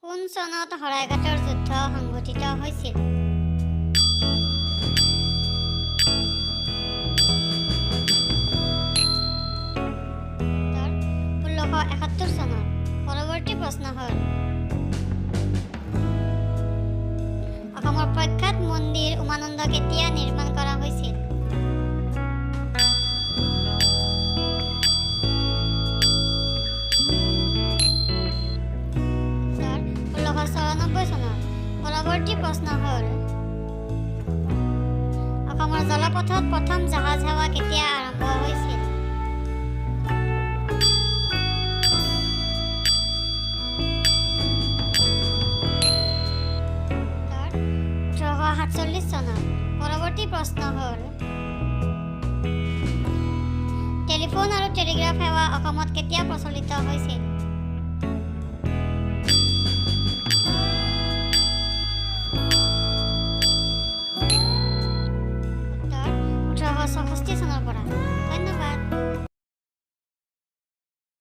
কোন চনত শৰাইঘাটৰ যুদ্ধ সংঘটিত হৈছিল? উত্তৰ ১৬৭১ চনত। পৰৱৰ্তী প্ৰশ্ন হ'ল, অসমৰ প্ৰখ্যাত মন্দিৰ উমানন্দ কেতিয়া নিৰ্মাণ কৰা হৈছিল? উত্তৰ ১৬৯৪ চনত। পৰৱৰ্তী প্ৰশ্ন হ'ল, অসমৰ জলপথত প্ৰথম জাহাজ সেৱা কেতিয়া আৰম্ভ হৈছিল? উত্তৰ ১৮৪৭ চনত। পৰৱৰ্তী প্ৰশ্ন হ'ল, টেলিফোন আৰু টেলিগ্ৰাফ সেৱা অসমত কেতিয়া প্ৰচলিত হৈছিল?